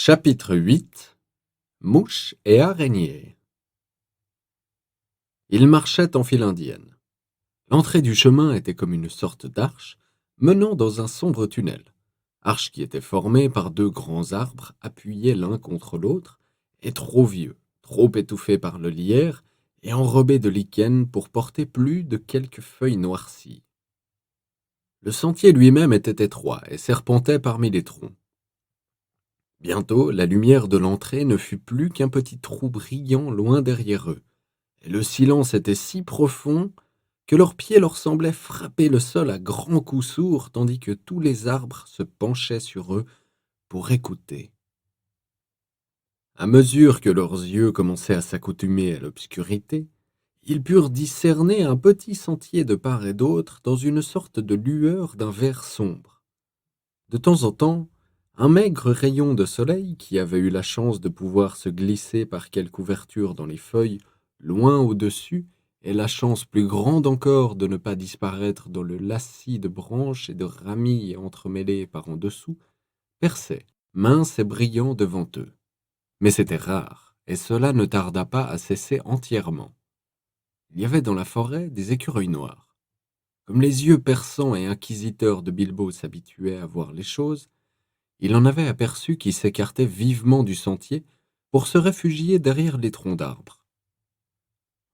Chapitre 8. Mouches et araignées. Ils marchaient en file indienne. L'entrée du chemin était comme une sorte d'arche menant dans un sombre tunnel. Arche qui était formée par deux grands arbres appuyés l'un contre l'autre et trop vieux, trop étouffés par le lierre et enrobés de lichen pour porter plus de quelques feuilles noircies. Le sentier lui-même était étroit et serpentait parmi les troncs. Bientôt, la lumière de l'entrée ne fut plus qu'un petit trou brillant loin derrière eux, et le silence était si profond que leurs pieds leur semblaient frapper le sol à grands coups sourds, tandis que tous les arbres se penchaient sur eux pour écouter. À mesure que leurs yeux commençaient à s'accoutumer à l'obscurité, ils purent discerner un petit sentier de part et d'autre dans une sorte de lueur d'un vert sombre. De temps en temps, un maigre rayon de soleil, qui avait eu la chance de pouvoir se glisser par quelque ouverture dans les feuilles, loin au-dessus, et la chance plus grande encore de ne pas disparaître dans le lacis de branches et de ramilles entremêlées par en dessous, perçait, mince et brillant devant eux. Mais c'était rare, et cela ne tarda pas à cesser entièrement. Il y avait dans la forêt des écureuils noirs. Comme les yeux perçants et inquisiteurs de Bilbo s'habituaient à voir les choses, il en avait aperçu qui s'écartaient vivement du sentier pour se réfugier derrière les troncs d'arbres.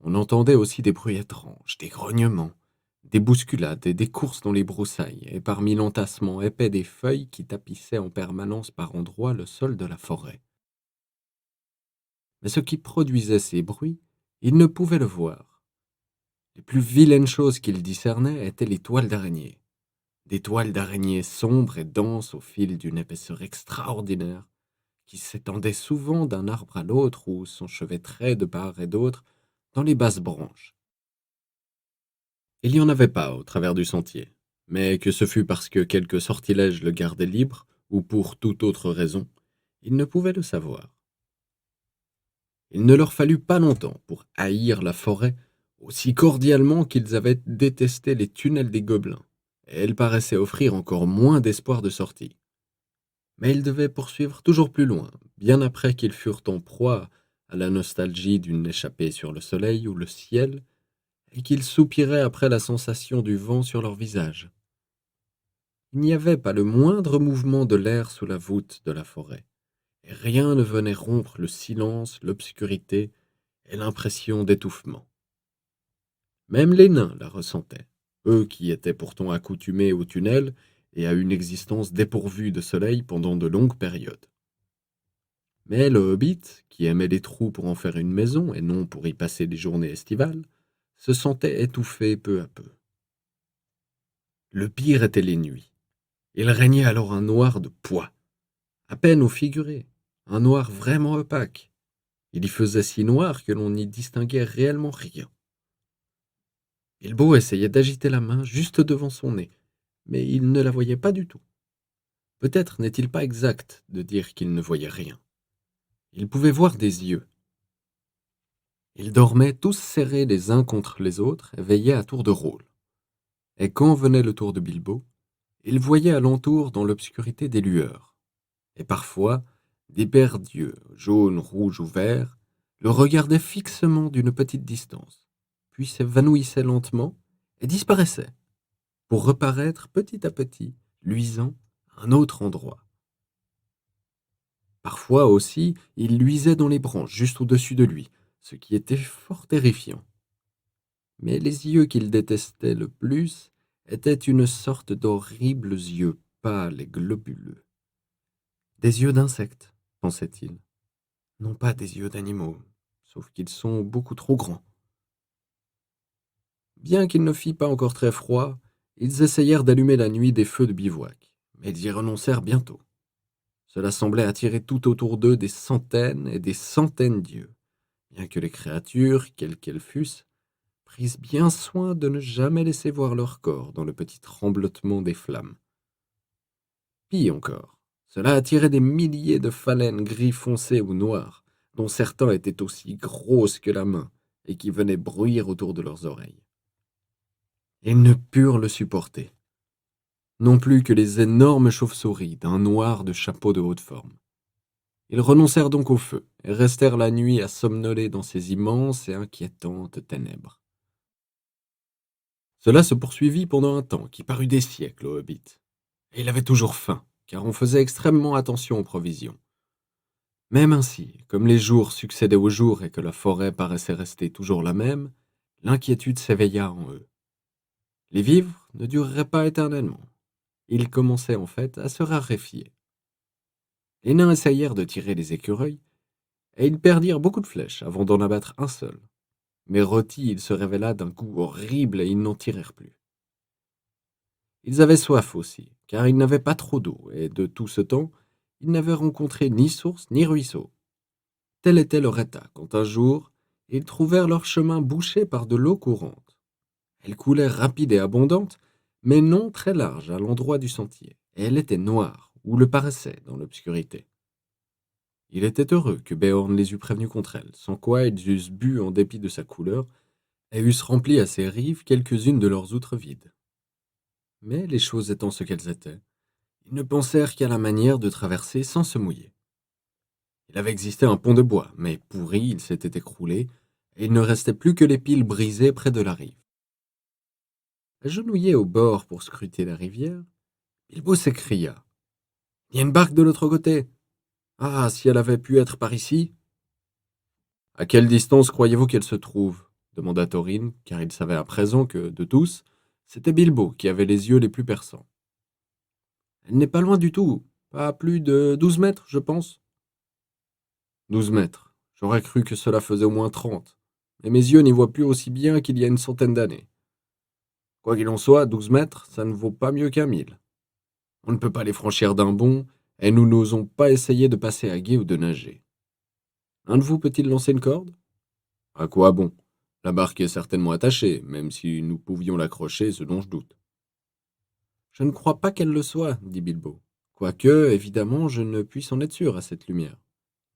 On entendait aussi des bruits étranges, des grognements, des bousculades et des courses dans les broussailles, et parmi l'entassement épais des feuilles qui tapissaient en permanence par endroits le sol de la forêt. Mais ce qui produisait ces bruits, il ne pouvait le voir. Les plus vilaines choses qu'il discernait étaient les toiles d'araignées. Des toiles d'araignées sombres et denses au fil d'une épaisseur extraordinaire, qui s'étendait souvent d'un arbre à l'autre ou s'enchevêtrait de part et d'autre dans les basses branches. Il n'y en avait pas au travers du sentier, mais que ce fût parce que quelque sortilège le gardait libre ou pour toute autre raison, il ne pouvait le savoir. Il ne leur fallut pas longtemps pour haïr la forêt aussi cordialement qu'ils avaient détesté les tunnels des gobelins, et elle paraissait offrir encore moins d'espoir de sortie. Mais ils devaient poursuivre toujours plus loin, bien après qu'ils furent en proie à la nostalgie d'une échappée sur le soleil ou le ciel, et qu'ils soupiraient après la sensation du vent sur leur visage. Il n'y avait pas le moindre mouvement de l'air sous la voûte de la forêt, et rien ne venait rompre le silence, l'obscurité et l'impression d'étouffement. Même les nains la ressentaient, eux qui étaient pourtant accoutumés aux tunnels et à une existence dépourvue de soleil pendant de longues périodes. Mais le hobbit, qui aimait les trous pour en faire une maison et non pour y passer les journées estivales, se sentait étouffé peu à peu. Le pire était les nuits. Il régnait alors un noir de poix, à peine au figuré, un noir vraiment opaque. Il y faisait si noir que l'on n'y distinguait réellement rien. Bilbo essayait d'agiter la main juste devant son nez, mais il ne la voyait pas du tout. Peut-être n'est-il pas exact de dire qu'il ne voyait rien. Il pouvait voir des yeux. Ils dormaient tous serrés les uns contre les autres et veillaient à tour de rôle. Et quand venait le tour de Bilbo, il voyait alentour dans l'obscurité des lueurs. Et parfois, des paires d'yeux, jaunes, rouges ou verts, le regardaient fixement d'une petite distance, puis s'évanouissaient lentement et disparaissaient, pour reparaître petit à petit, luisant, à un autre endroit. Parfois aussi, il luisait dans les branches juste au-dessus de lui, ce qui était fort terrifiant. Mais les yeux qu'il détestait le plus étaient une sorte d'horribles yeux pâles et globuleux. Des yeux d'insectes, pensait-il, non pas des yeux d'animaux, sauf qu'ils sont beaucoup trop grands. Bien qu'il ne fît pas encore très froid, ils essayèrent d'allumer la nuit des feux de bivouac, mais ils y renoncèrent bientôt. Cela semblait attirer tout autour d'eux des centaines et des centaines d'yeux, bien que les créatures, quelles qu'elles fussent, prissent bien soin de ne jamais laisser voir leur corps dans le petit tremblotement des flammes. Pis encore, cela attirait des milliers de phalènes gris foncé ou noirs, dont certains étaient aussi grosses que la main et qui venaient bruire autour de leurs oreilles. Ils ne purent le supporter, non plus que les énormes chauves-souris d'un noir de chapeau de haute forme. Ils renoncèrent donc au feu et restèrent la nuit à somnoler dans ces immenses et inquiétantes ténèbres. Cela se poursuivit pendant un temps qui parut des siècles au hobbit. Et il avait toujours faim, car on faisait extrêmement attention aux provisions. Même ainsi, comme les jours succédaient aux jours et que la forêt paraissait rester toujours la même, l'inquiétude s'éveilla en eux. Les vivres ne dureraient pas éternellement. Ils commençaient en fait à se raréfier. Les nains essayèrent de tirer les écureuils, et ils perdirent beaucoup de flèches avant d'en abattre un seul. Mais rôti, il se révéla d'un goût horrible et ils n'en tirèrent plus. Ils avaient soif aussi, car ils n'avaient pas trop d'eau, et de tout ce temps, ils n'avaient rencontré ni source ni ruisseau. Tel était leur état quand un jour, ils trouvèrent leur chemin bouché par de l'eau courante. Elle coulait rapide et abondante, mais non très large à l'endroit du sentier, et elle était noire, ou le paraissait dans l'obscurité. Il était heureux que Béorn les eût prévenus contre elle, sans quoi ils eussent bu en dépit de sa couleur, et eussent rempli à ses rives quelques-unes de leurs outres vides. Mais les choses étant ce qu'elles étaient, ils ne pensèrent qu'à la manière de traverser sans se mouiller. Il avait existé un pont de bois, mais pourri, il s'était écroulé, et il ne restait plus que les piles brisées près de la rive. Agenouillé au bord pour scruter la rivière, Bilbo s'écria. Il y a une barque de l'autre côté. Ah, si elle avait pu être par ici. À quelle distance croyez-vous qu'elle se trouve demanda Thorin, car il savait à présent que, de tous, c'était Bilbo qui avait les yeux les plus perçants. Elle n'est pas loin du tout, pas plus de 12 mètres, je pense. 12 mètres. J'aurais cru que cela faisait au moins 30. Mais mes yeux n'y voient plus aussi bien qu'il y a une centaine d'années. Quoi qu'il en soit, 12 mètres, ça ne vaut pas mieux qu'un 1000. On ne peut pas les franchir d'un bond, et nous n'osons pas essayer de passer à gué ou de nager. Un de vous peut-il lancer une corde? À quoi bon? La barque est certainement attachée, même si nous pouvions l'accrocher, ce dont je doute. Je ne crois pas qu'elle le soit, dit Bilbo. Quoique, évidemment, je ne puisse en être sûr à cette lumière.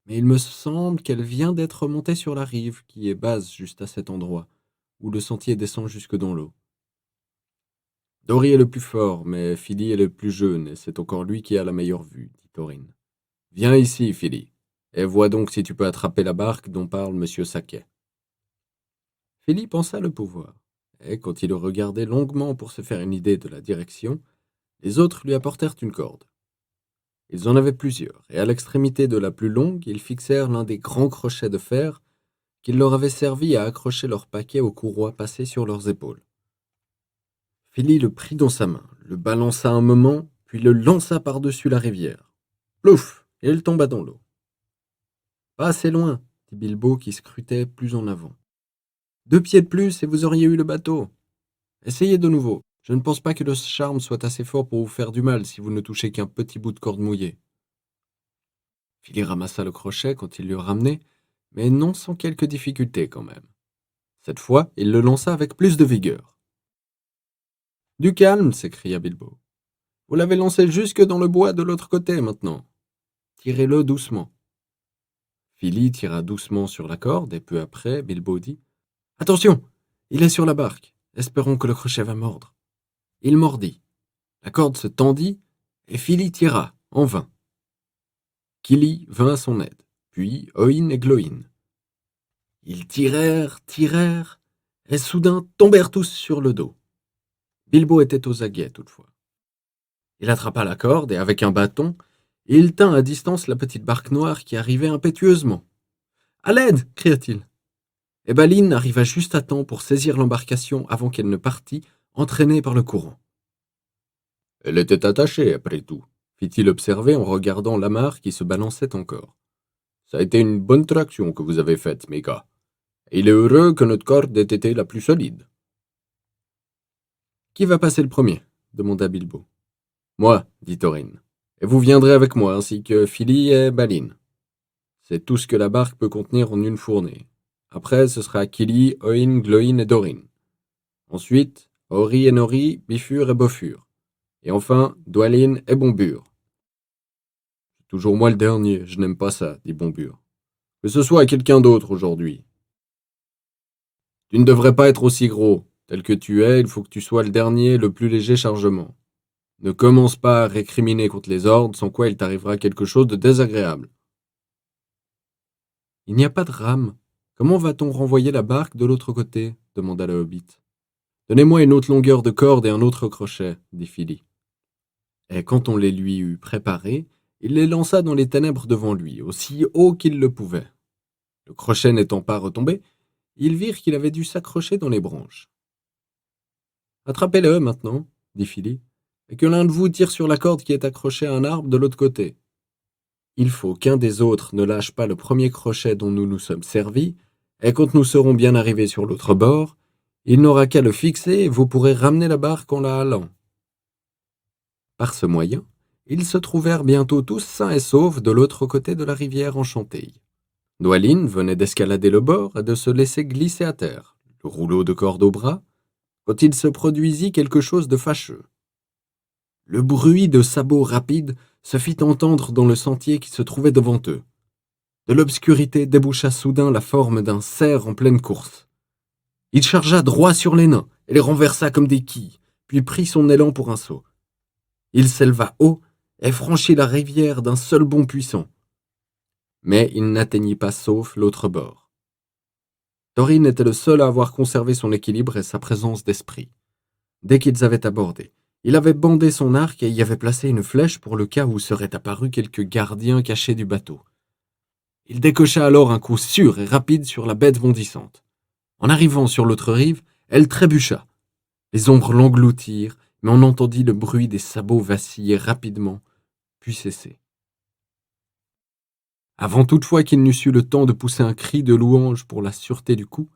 Mais il me semble qu'elle vient d'être montée sur la rive, qui est basse juste à cet endroit, où le sentier descend jusque dans l'eau. Dori est le plus fort, mais Fili est le plus jeune, et c'est encore lui qui a la meilleure vue, dit Thorin. Viens ici, Fili, et vois donc si tu peux attraper la barque dont parle Monsieur Saquet. Fili pensa le pouvoir, et quand il le regardait longuement pour se faire une idée de la direction, les autres lui apportèrent une corde. Ils en avaient plusieurs, et à l'extrémité de la plus longue, ils fixèrent l'un des grands crochets de fer qui leur avaient servi à accrocher leurs paquets aux courroies passées sur leurs épaules. Fili le prit dans sa main, le balança un moment, puis le lança par-dessus la rivière. Plouf! Et il tomba dans l'eau. Pas assez loin, dit Bilbo qui scrutait plus en avant. 2 pieds de plus et vous auriez eu le bateau. Essayez de nouveau. Je ne pense pas que le charme soit assez fort pour vous faire du mal si vous ne touchez qu'un petit bout de corde mouillée. Fili ramassa le crochet quand il l'eut ramené, mais non sans quelques difficultés quand même. Cette fois, il le lança avec plus de vigueur. Du calme, s'écria Bilbo. Vous l'avez lancé jusque dans le bois de l'autre côté maintenant. Tirez-le doucement. Fili tira doucement sur la corde et peu après, Bilbo dit Attention, il est sur la barque. Espérons que le crochet va mordre. Il mordit. La corde se tendit et Fili tira, en vain. Kili vint à son aide, puis Oin et Gloin. Ils tirèrent, et soudain tombèrent tous sur le dos. Bilbo était aux aguets toutefois. Il attrapa la corde et avec un bâton, il tint à distance la petite barque noire qui arrivait impétueusement. À l'aide! Cria-t-il. Et Balin arriva juste à temps pour saisir l'embarcation avant qu'elle ne partît, entraînée par le courant. Elle était attachée, après tout, fit-il observer en regardant l'amarre qui se balançait encore. Ça a été une bonne traction que vous avez faite, mes gars. Et il est heureux que notre corde ait été la plus solide. Qui va passer le premier? Demanda Bilbo. Moi, dit Thorin. Et vous viendrez avec moi, ainsi que Fili et Balin. C'est tout ce que la barque peut contenir en une fournée. Après, ce sera Kili, Oin, Gloin et Dorin. Ensuite, Ori et Nori, Bifur et Bofur. Et enfin, Dwalin et Bombur. C'est toujours moi le dernier, je n'aime pas ça, dit Bombur. Que ce soit à quelqu'un d'autre aujourd'hui. Tu ne devrais pas être aussi gros. Tel que tu es, il faut que tu sois le dernier, le plus léger chargement. Ne commence pas à récriminer contre les ordres, sans quoi il t'arrivera quelque chose de désagréable. Il n'y a pas de rame. Comment va-t-on renvoyer la barque de l'autre côté demanda le hobbit. Donnez-moi une autre longueur de corde et un autre crochet, dit Philly. Et quand on les lui eut préparés, il les lança dans les ténèbres devant lui, aussi haut qu'il le pouvait. Le crochet n'étant pas retombé, ils virent qu'il avait dû s'accrocher dans les branches. Attrapez-le maintenant, dit Philly, et que l'un de vous tire sur la corde qui est accrochée à un arbre de l'autre côté. Il faut qu'un des autres ne lâche pas le premier crochet dont nous nous sommes servis, et quand nous serons bien arrivés sur l'autre bord, il n'aura qu'à le fixer et vous pourrez ramener la barque en la halant. Par ce moyen, ils se trouvèrent bientôt tous sains et saufs de l'autre côté de la rivière enchantée. Dwalin venait d'escalader le bord et de se laisser glisser à terre, le rouleau de corde au bras, quand il se produisit quelque chose de fâcheux. Le bruit de sabots rapides se fit entendre dans le sentier qui se trouvait devant eux. De l'obscurité déboucha soudain la forme d'un cerf en pleine course. Il chargea droit sur les nains et les renversa comme des quilles, puis prit son élan pour un saut. Il s'éleva haut et franchit la rivière d'un seul bond puissant. Mais il n'atteignit pas sauf l'autre bord. Thorin était le seul à avoir conservé son équilibre et sa présence d'esprit. Dès qu'ils avaient abordé, il avait bandé son arc et y avait placé une flèche pour le cas où seraient apparus quelques gardiens cachés du bateau. Il décocha alors un coup sûr et rapide sur la bête bondissante. En arrivant sur l'autre rive, elle trébucha. Les ombres l'engloutirent, mais on entendit le bruit des sabots vaciller rapidement, puis cesser. Avant toutefois qu'il n'eût eu le temps de pousser un cri de louange pour la sûreté du coup,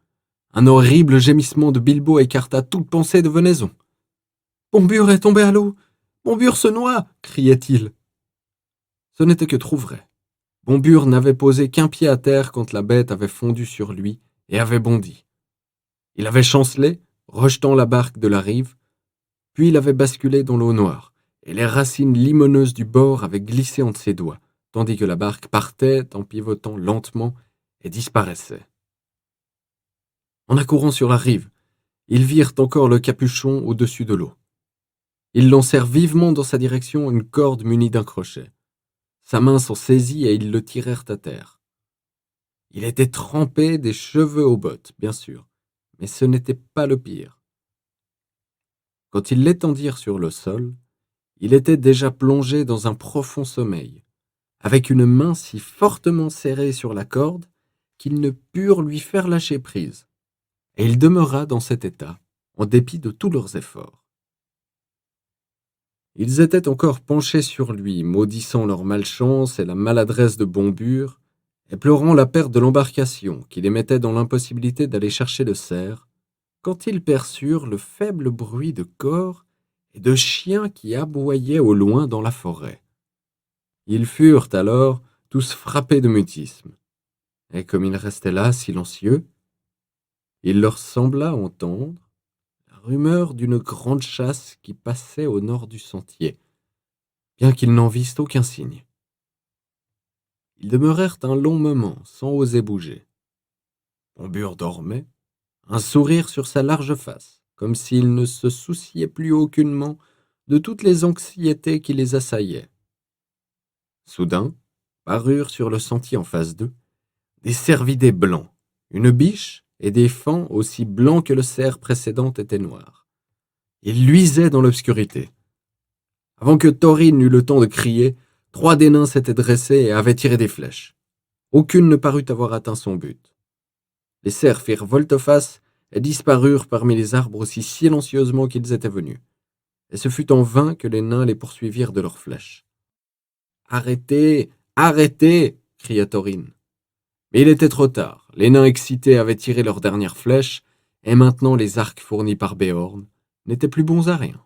un horrible gémissement de Bilbo écarta toute pensée de venaison. « Bombur est tombé à l'eau! Bombur se noie !» criait-il. Ce n'était que trop vrai. Bombur n'avait posé qu'un pied à terre quand la bête avait fondu sur lui et avait bondi. Il avait chancelé, rejetant la barque de la rive, puis il avait basculé dans l'eau noire, et les racines limoneuses du bord avaient glissé entre ses doigts, tandis que la barque partait en pivotant lentement et disparaissait. En accourant sur la rive, ils virent encore le capuchon au-dessus de l'eau. Ils lancèrent vivement dans sa direction une corde munie d'un crochet. Sa main s'en saisit et ils le tirèrent à terre. Il était trempé des cheveux aux bottes, bien sûr, mais ce n'était pas le pire. Quand ils l'étendirent sur le sol, il était déjà plongé dans un profond sommeil, avec une main si fortement serrée sur la corde qu'ils ne purent lui faire lâcher prise, et il demeura dans cet état, en dépit de tous leurs efforts. Ils étaient encore penchés sur lui, maudissant leur malchance et la maladresse de Bombur, et pleurant la perte de l'embarcation qui les mettait dans l'impossibilité d'aller chercher le cerf, quand ils perçurent le faible bruit de cors et de chiens qui aboyaient au loin dans la forêt. Ils furent alors tous frappés de mutisme, et comme ils restaient là, silencieux, il leur sembla entendre la rumeur d'une grande chasse qui passait au nord du sentier, bien qu'ils n'en vissent aucun signe. Ils demeurèrent un long moment sans oser bouger. Bombur dormait, un sourire sur sa large face, comme s'il ne se souciait plus aucunement de toutes les anxiétés qui les assaillaient. Soudain, parurent sur le sentier en face d'eux des cervidés blancs, une biche et des faons aussi blancs que le cerf précédent étaient noirs. Ils luisaient dans l'obscurité. Avant que Thorin eût le temps de crier, 3 des nains s'étaient dressés et avaient tiré des flèches. Aucune ne parut avoir atteint son but. Les cerfs firent volte-face et disparurent parmi les arbres aussi silencieusement qu'ils étaient venus. Et ce fut en vain que les nains les poursuivirent de leurs flèches. « Arrêtez! Arrêtez » cria Thorin. Mais il était trop tard. Les nains excités avaient tiré leurs dernières flèches, et maintenant les arcs fournis par Béorn n'étaient plus bons à rien.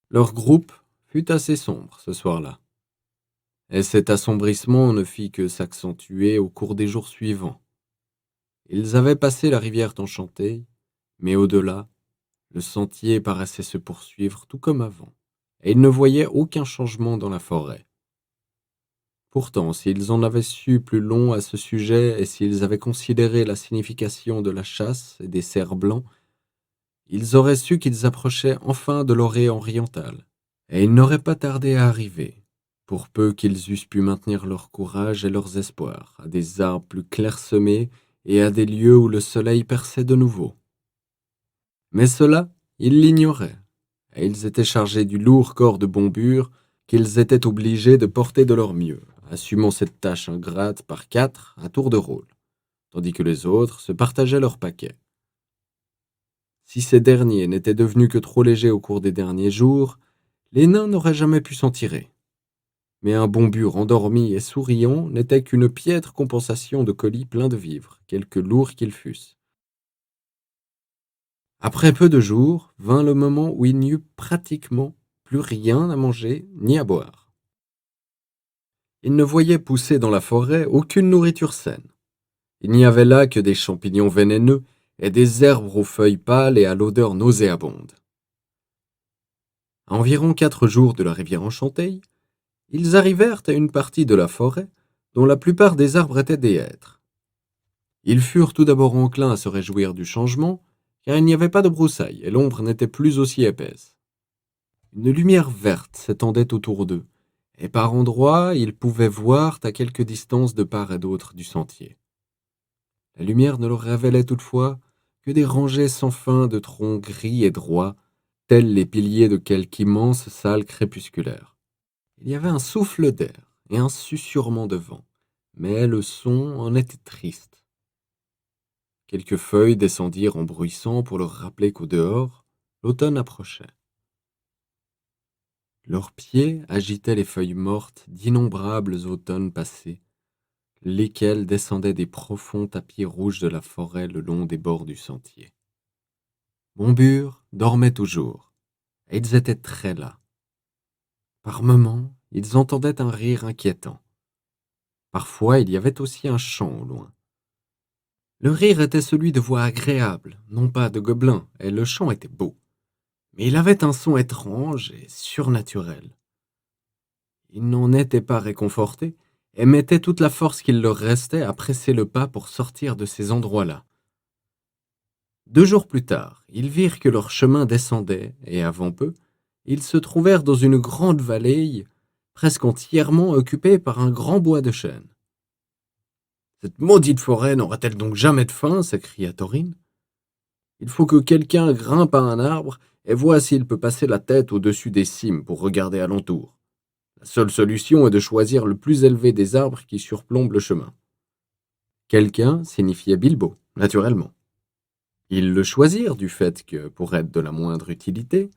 Leur groupe fut assez sombre ce soir-là, et cet assombrissement ne fit que s'accentuer au cours des jours suivants. Ils avaient passé la rivière enchantée, mais au-delà, le sentier paraissait se poursuivre tout comme avant, et ils ne voyaient aucun changement dans la forêt. Pourtant, s'ils en avaient su plus long à ce sujet et s'ils avaient considéré la signification de la chasse et des cerfs blancs, ils auraient su qu'ils approchaient enfin de l'orée orientale, et ils n'auraient pas tardé à arriver, pour peu qu'ils eussent pu maintenir leur courage et leurs espoirs, à des arbres plus clairsemés et à des lieux où le soleil perçait de nouveau. Mais cela, ils l'ignoraient, et ils étaient chargés du lourd corps de Bombure qu'ils étaient obligés de porter de leur mieux, assumant cette tâche ingrate par quatre à tour de rôle, tandis que les autres se partageaient leur paquet. Si ces derniers n'étaient devenus que trop légers au cours des derniers jours, les nains n'auraient jamais pu s'en tirer. Mais un Bombure endormi et souriant n'était qu'une piètre compensation de colis pleins de vivres, quelque lourds qu'ils fussent. Après peu de jours, vint le moment où il n'y eut pratiquement plus rien à manger ni à boire. Il ne voyait pousser dans la forêt aucune nourriture saine. Il n'y avait là que des champignons vénéneux et des herbes aux feuilles pâles et à l'odeur nauséabonde. À environ 4 jours de la rivière Enchantée, ils arrivèrent à une partie de la forêt dont la plupart des arbres étaient des hêtres. Ils furent tout d'abord enclins à se réjouir du changement, car il n'y avait pas de broussailles et l'ombre n'était plus aussi épaisse. Une lumière verte s'étendait autour d'eux, et par endroits ils pouvaient voir à quelque distance de part et d'autre du sentier. La lumière ne leur révélait toutefois que des rangées sans fin de troncs gris et droits, tels les piliers de quelque immense salle crépusculaire. Il y avait un souffle d'air et un susurrement de vent, mais le son en était triste. Quelques feuilles descendirent en bruissant pour leur rappeler qu'au dehors, l'automne approchait. Leurs pieds agitaient les feuilles mortes d'innombrables automnes passés, lesquelles descendaient des profonds tapis rouges de la forêt le long des bords du sentier. Bombure dormait toujours, et ils étaient très las. Par moments, ils entendaient un rire inquiétant. Parfois, il y avait aussi un chant au loin. Le rire était celui de voix agréables, non pas de gobelins, et le chant était beau. Mais il avait un son étrange et surnaturel. Ils n'en étaient pas réconfortés et mettaient toute la force qu'il leur restait à presser le pas pour sortir de ces endroits-là. 2 jours plus tard, ils virent que leur chemin descendait, et avant peu, ils se trouvèrent dans une grande vallée, presque entièrement occupée par un grand bois de chênes. Cette maudite forêt n'aura-t-elle donc jamais de fin s'écria Taurine. Il faut que quelqu'un grimpe à un arbre et voie s'il peut passer la tête au-dessus des cimes pour regarder alentour. La seule solution est de choisir le plus élevé des arbres qui surplombent le chemin. Quelqu'un signifiait Bilbo, naturellement. Ils le choisirent du fait que, pour être de la moindre utilité,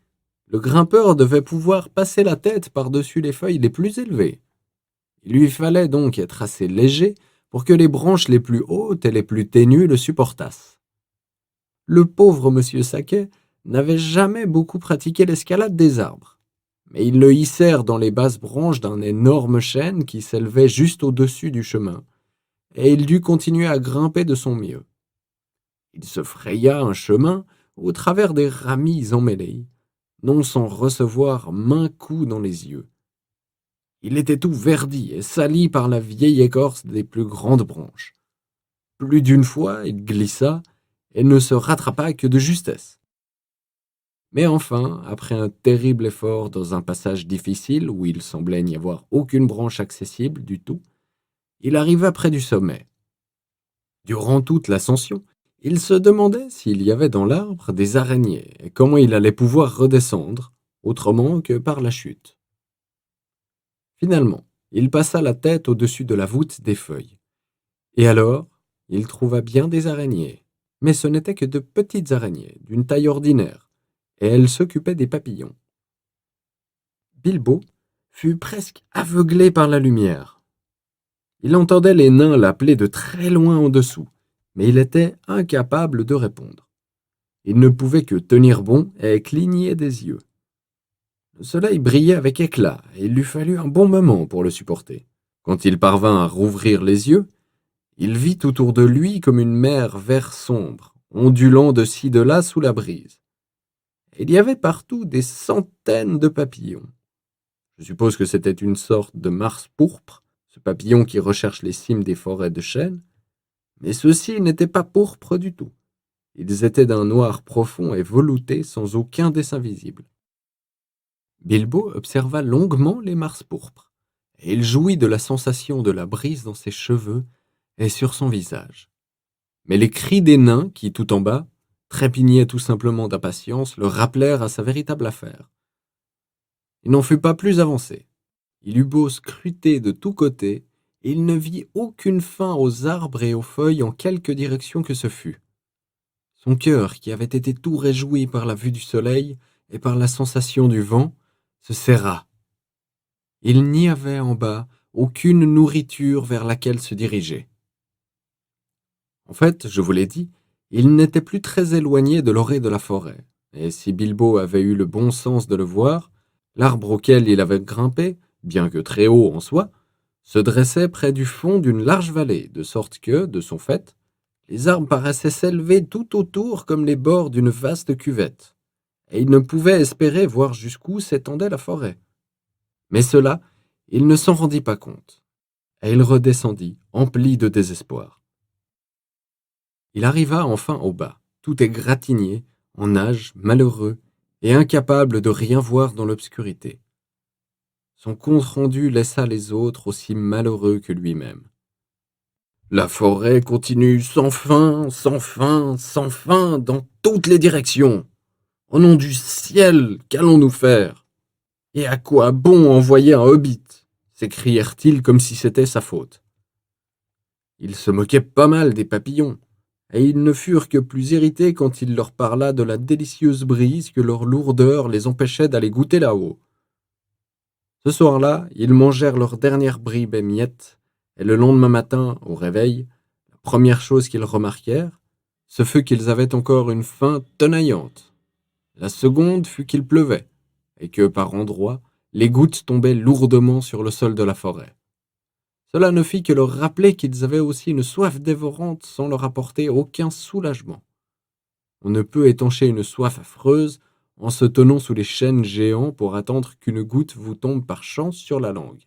le grimpeur devait pouvoir passer la tête par-dessus les feuilles les plus élevées. Il lui fallait donc être assez léger pour que les branches les plus hautes et les plus ténues le supportassent. Le pauvre monsieur Saquet n'avait jamais beaucoup pratiqué l'escalade des arbres, mais ils le hissèrent dans les basses branches d'un énorme chêne qui s'élevait juste au-dessus du chemin, et il dut continuer à grimper de son mieux. Il se fraya un chemin au travers des ramilles emmêlées, non sans recevoir maints coups dans les yeux. Il était tout verdi et sali par la vieille écorce des plus grandes branches. Plus d'une fois, il glissa et ne se rattrapa que de justesse. Mais enfin, après un terrible effort dans un passage difficile où il semblait n'y avoir aucune branche accessible du tout, il arriva près du sommet. Durant toute l'ascension, il se demandait s'il y avait dans l'arbre des araignées et comment il allait pouvoir redescendre, autrement que par la chute. Finalement, il passa la tête au-dessus de la voûte des feuilles. Et alors, il trouva bien des araignées, mais ce n'étaient que de petites araignées, d'une taille ordinaire, et elles s'occupaient des papillons. Bilbo fut presque aveuglé par la lumière. Il entendait les nains l'appeler de très loin en dessous, mais il était incapable de répondre. Il ne pouvait que tenir bon et cligner des yeux. Le soleil brillait avec éclat, et il lui fallut un bon moment pour le supporter. Quand il parvint à rouvrir les yeux, il vit autour de lui comme une mer vert sombre, ondulant de ci de là sous la brise. Il y avait partout des centaines de papillons. Je suppose que c'était une sorte de mars pourpre, ce papillon qui recherche les cimes des forêts de chênes, mais ceux-ci n'étaient pas pourpres du tout. Ils étaient d'un noir profond et velouté sans aucun dessin visible. Bilbo observa longuement les mars pourpres, et il jouit de la sensation de la brise dans ses cheveux et sur son visage. Mais les cris des nains qui, tout en bas, trépignaient tout simplement d'impatience, le rappelèrent à sa véritable affaire. Il n'en fut pas plus avancé. Il eut beau scruter de tous côtés, et il ne vit aucune fin aux arbres et aux feuilles en quelque direction que ce fût. Son cœur, qui avait été tout réjoui par la vue du soleil et par la sensation du vent, se serra. Il n'y avait en bas aucune nourriture vers laquelle se diriger. En fait, je vous l'ai dit, il n'était plus très éloigné de l'orée de la forêt, et si Bilbo avait eu le bon sens de le voir, l'arbre auquel il avait grimpé, bien que très haut en soi, se dressait près du fond d'une large vallée, de sorte que, de son fait, les arbres paraissaient s'élever tout autour comme les bords d'une vaste cuvette, et il ne pouvait espérer voir jusqu'où s'étendait la forêt. Mais cela, il ne s'en rendit pas compte, et il redescendit, empli de désespoir. Il arriva enfin au bas, tout égratigné, en nage, malheureux, et incapable de rien voir dans l'obscurité. Son compte-rendu laissa les autres aussi malheureux que lui-même. La forêt continue sans fin, sans fin, sans fin, dans toutes les directions. Au nom du ciel, qu'allons-nous faire? Et à quoi bon envoyer un hobbit? S'écrièrent-ils comme si c'était sa faute. Il se moquait pas mal des papillons, et ils ne furent que plus irrités quand il leur parla de la délicieuse brise que leur lourdeur les empêchait d'aller goûter là-haut. Ce soir-là, ils mangèrent leur dernière bribe et miettes, et le lendemain matin, au réveil, la première chose qu'ils remarquèrent, ce fut qu'ils avaient encore une faim tenaillante. La seconde fut qu'il pleuvait, et que, par endroits, les gouttes tombaient lourdement sur le sol de la forêt. Cela ne fit que leur rappeler qu'ils avaient aussi une soif dévorante sans leur apporter aucun soulagement. On ne peut étancher une soif affreuse en se tenant sous les chênes géants pour attendre qu'une goutte vous tombe par chance sur la langue.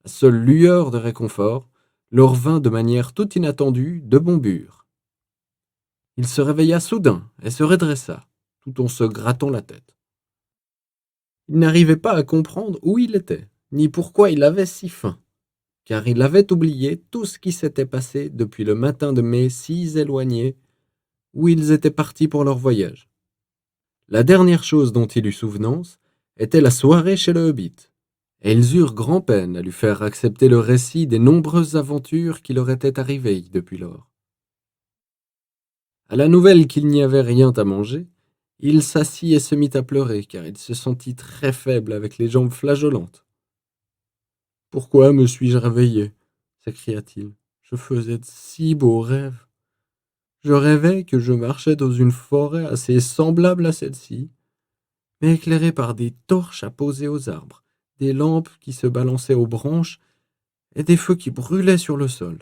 La seule lueur de réconfort leur vint de manière tout inattendue de Bombure. Il se réveilla soudain et se redressa, tout en se grattant la tête. Il n'arrivait pas à comprendre où il était, ni pourquoi il avait si faim, car il avait oublié tout ce qui s'était passé depuis le matin de mai si éloigné, où ils étaient partis pour leur voyage. La dernière chose dont il eut souvenance était la soirée chez le Hobbit, et ils eurent grand-peine à lui faire accepter le récit des nombreuses aventures qui leur étaient arrivées depuis lors. À la nouvelle qu'il n'y avait rien à manger, il s'assit et se mit à pleurer, car il se sentit très faible avec les jambes flageolantes. « Pourquoi me suis-je réveillé » s'écria-t-il. « Je faisais de si beaux rêves. Je rêvais que je marchais dans une forêt assez semblable à celle-ci, mais éclairée par des torches apposées aux arbres, des lampes qui se balançaient aux branches et des feux qui brûlaient sur le sol.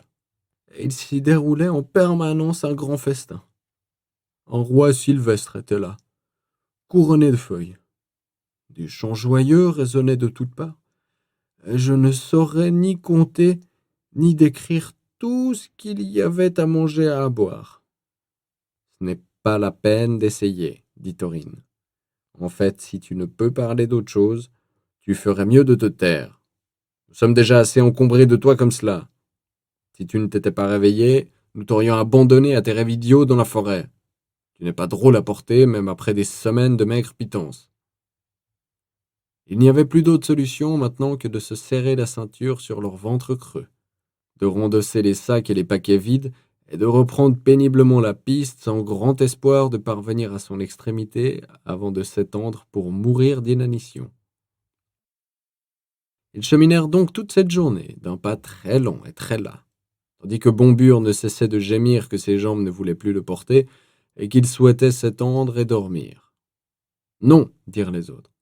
Et il s'y déroulait en permanence un grand festin. Un roi sylvestre était là, couronné de feuilles. Des chants joyeux résonnaient de toutes parts, et je ne saurais ni compter ni décrire tout ce qu'il y avait à manger et à boire. Ce n'est pas la peine d'essayer, dit Thorin. En fait, si tu ne peux parler d'autre chose, tu ferais mieux de te taire. Nous sommes déjà assez encombrés de toi comme cela. Si tu ne t'étais pas réveillé, nous t'aurions abandonné à tes rêves idiots dans la forêt. Tu n'es pas drôle à porter, même après des semaines de maigre pitance. Il n'y avait plus d'autre solution maintenant que de se serrer la ceinture sur leur ventre creux, de rondosser les sacs et les paquets vides, et de reprendre péniblement la piste sans grand espoir de parvenir à son extrémité avant de s'étendre pour mourir d'inanition. Ils cheminèrent donc toute cette journée, d'un pas très lent et très las, tandis que Bombure ne cessait de gémir que ses jambes ne voulaient plus le porter, et qu'il souhaitait s'étendre et dormir. « Non, dirent les autres,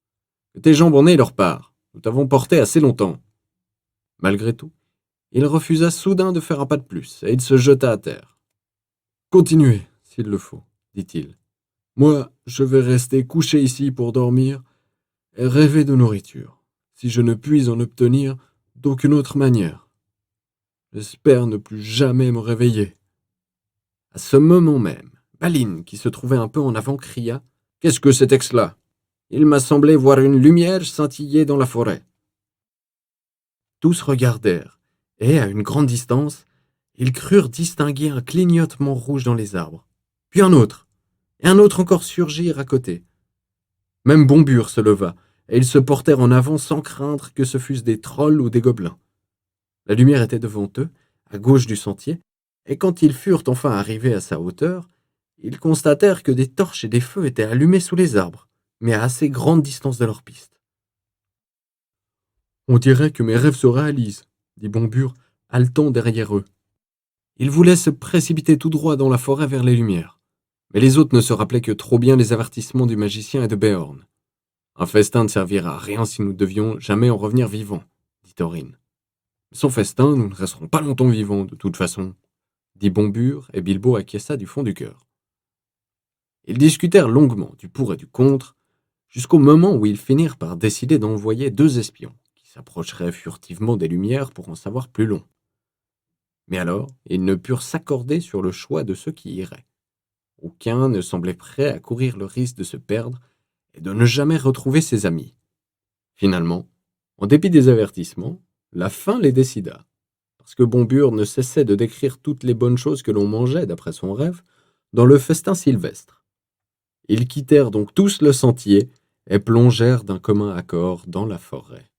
que tes jambes en aient leur part, nous t'avons porté assez longtemps. » Malgré tout, il refusa soudain de faire un pas de plus, et il se jeta à terre. « Continuez, s'il le faut, dit-il. Moi, je vais rester couché ici pour dormir et rêver de nourriture, si je ne puis en obtenir d'aucune autre manière. J'espère ne plus jamais me réveiller. » À ce moment même, Balin, qui se trouvait un peu en avant, cria « Qu'est-ce que c'était que cela ? Il m'a semblé voir une lumière scintiller dans la forêt. » tous regardèrent, et, à une grande distance, ils crurent distinguer un clignotement rouge dans les arbres. Puis un autre, et un autre encore surgirent à côté. Même Bombure se leva, et ils se portèrent en avant sans craindre que ce fussent des trolls ou des gobelins. La lumière était devant eux, à gauche du sentier, et quand ils furent enfin arrivés à sa hauteur, ils constatèrent que des torches et des feux étaient allumés sous les arbres, mais à assez grande distance de leur piste. « On dirait que mes rêves se réalisent, » dit Bombure, haletant derrière eux. Il voulait se précipiter tout droit dans la forêt vers les lumières. Mais les autres ne se rappelaient que trop bien les avertissements du magicien et de Béorn. « Un festin ne servira à rien si nous devions jamais en revenir vivants, » dit Thorin. « Sans festin, nous ne resterons pas longtemps vivants, de toute façon, » dit Bombure, et Bilbo acquiesça du fond du cœur. Ils discutèrent longuement du pour et du contre, jusqu'au moment où ils finirent par décider d'envoyer 2 espions, qui s'approcheraient furtivement des lumières pour en savoir plus long. Mais alors, ils ne purent s'accorder sur le choix de ceux qui iraient. Aucun ne semblait prêt à courir le risque de se perdre et de ne jamais retrouver ses amis. Finalement, en dépit des avertissements, la faim les décida, parce que Bombure ne cessait de décrire toutes les bonnes choses que l'on mangeait, d'après son rêve, dans le festin sylvestre. Ils quittèrent donc tous le sentier et plongèrent d'un commun accord dans la forêt.